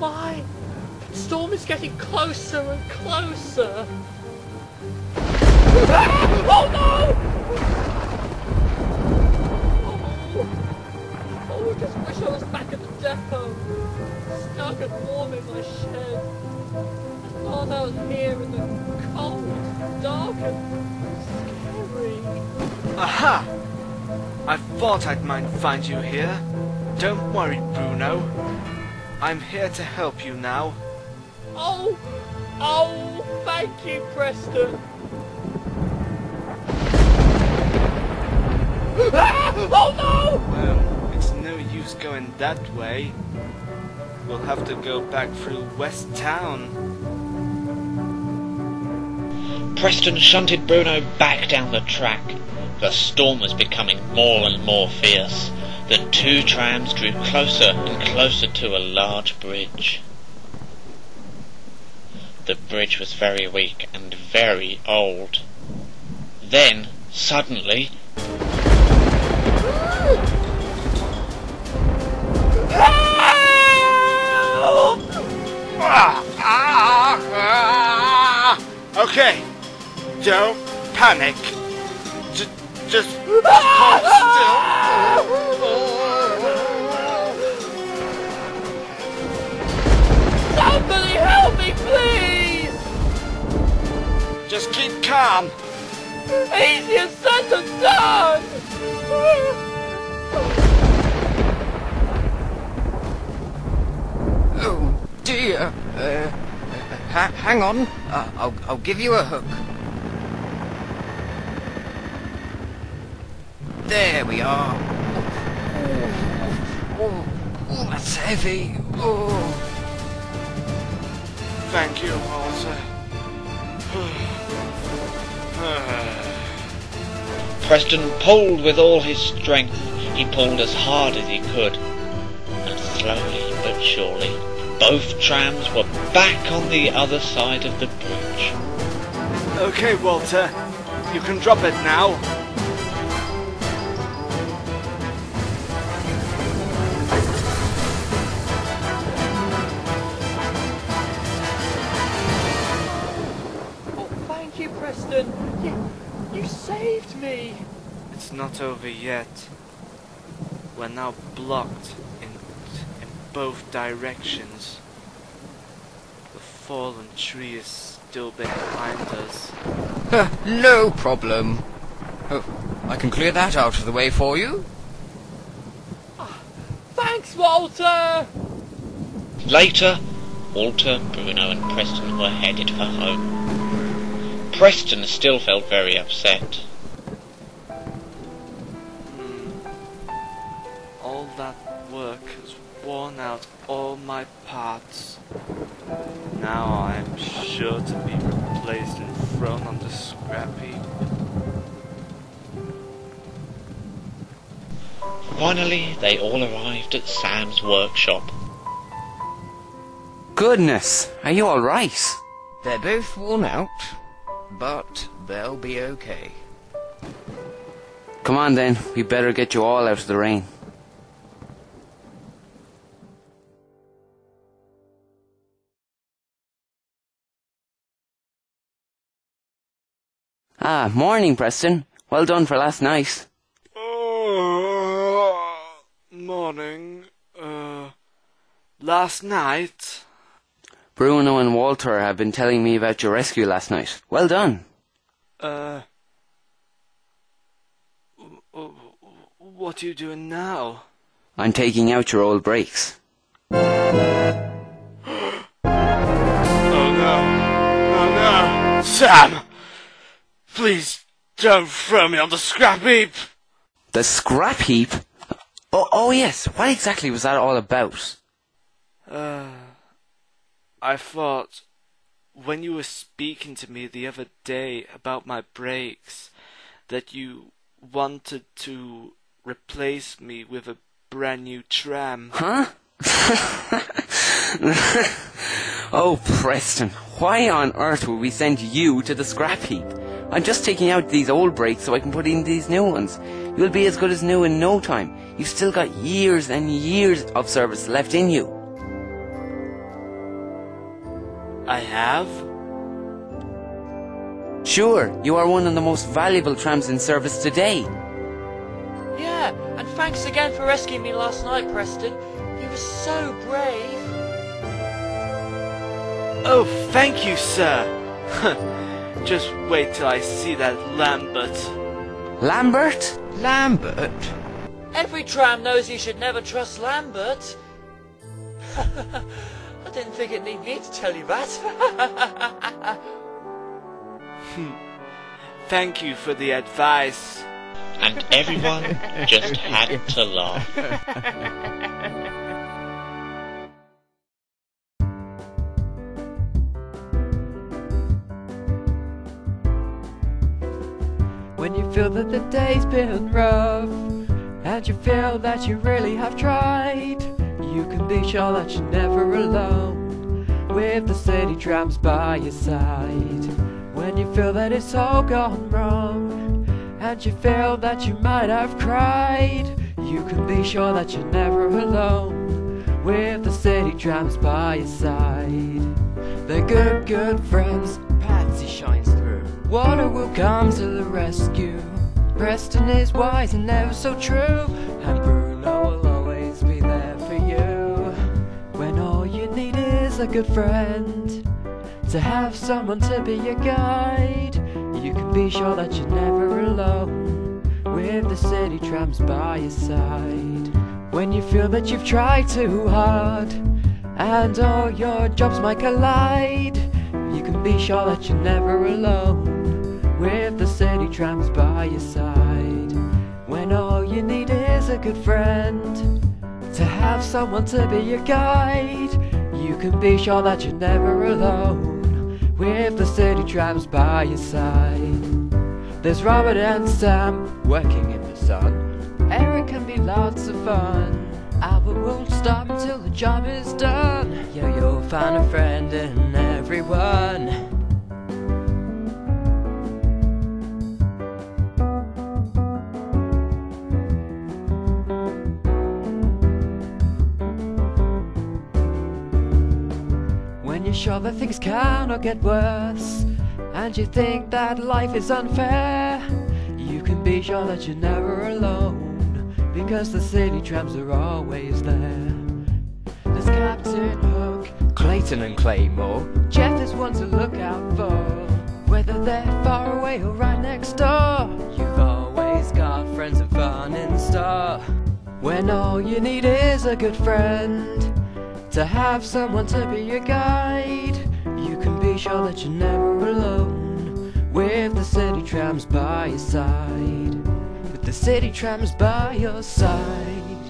my! The storm is getting closer and closer! Oh no! Oh, I just wish I was back at the depot, snug and warm in my shed, and not out here in the cold, dark and scary. Aha! I thought I might find you here. Don't worry, Bruno. I'm here to help you now. Oh, thank you, Preston. Oh no! Well, it's no use going that way. We'll have to go back through West Town. Preston shunted Bruno back down the track. The storm was becoming more and more fierce. The two trams drew closer and closer to a large bridge. The bridge was very weak and very old. Then, suddenly... Okay, don't panic. Just hold still. Somebody help me, please! Just keep calm. Easier said than done! Oh dear. Hang on. I'll give you a hook. There we are. Oh, that's heavy. Oh. Thank you, Walter. Preston pulled with all his strength. He pulled as hard as he could. And slowly but surely, both trams were back on the other side of the bridge. Okay, Walter. You can drop it now. Thank you, Preston. You saved me. It's not over yet. We're now blocked in both directions. The fallen tree is still behind us. No problem. Oh, I can clear that out of the way for you. Thanks, Walter! Later, Walter, Bruno and Preston were headed for home. Preston still felt very upset. All that work has worn out all my parts. Now I'm sure to be replaced and thrown on the scrap heap. Finally, they all arrived at Sam's workshop. Goodness, are you alright? They're both worn out, but they'll be okay. Come on then, we better get you all out of the rain. Ah, morning, Preston. Well done for last night. Morning. Last night? Bruno and Walter have been telling me about your rescue last night. Well done. What are you doing now? I'm taking out your old brakes. Oh no. Oh no. Sam! Please don't throw me on the scrap heap! The scrap heap? Oh yes, what exactly was that all about? I thought, when you were speaking to me the other day about my brakes, that you wanted to replace me with a brand new tram. Huh? Oh, Preston, why on earth would we send you to the scrap heap? I'm just taking out these old brakes so I can put in these new ones. You'll be as good as new in no time. You've still got years and years of service left in you. I have? Sure, you are one of the most valuable trams in service today. Yeah, and thanks again for rescuing me last night, Preston. You were so brave. Oh, thank you, sir. Just wait till I see that Lambert. Lambert? Lambert? Every tram knows you should never trust Lambert. I didn't think it'd need me to tell you that. Thank you for the advice. And everyone just had to laugh. When you feel that the day's been rough, and you feel that you really have tried, you can be sure that you're never alone, with the city trams by your side. When you feel that it's all gone wrong, and you feel that you might have cried, you can be sure that you're never alone, with the city trams by your side. They're good, good friends. Patsy shines through. Water will come to the rescue. Preston is wise and never so true, and Bruno will always be there for you. When all you need is a good friend, to have someone to be your guide, you can be sure that you're never alone, with the city trams by your side. When you feel that you've tried too hard, and all your jobs might collide, you can be sure that you're never alone, with the city trams by your side. When all you need is a good friend, to have someone to be your guide, you can be sure that you're never alone, with the city trams by your side. There's Robert and Sam working in the sun. Eric can be lots of fun. Albert won't stop until the job is done. Yeah, you'll find a friend in everyone. When you're sure that things cannot get worse, and you think that life is unfair, you can be sure that you're never alone, because the city trams are always there. There's Captain Hook, Clayton and Claymore. Jeff is one to look out for, whether they're far away or right next door. You've always got friends and fun in store. When all you need is a good friend, to have someone to be your guide, you can be sure that you're never alone, with the city trams by your side. With the city trams by your side.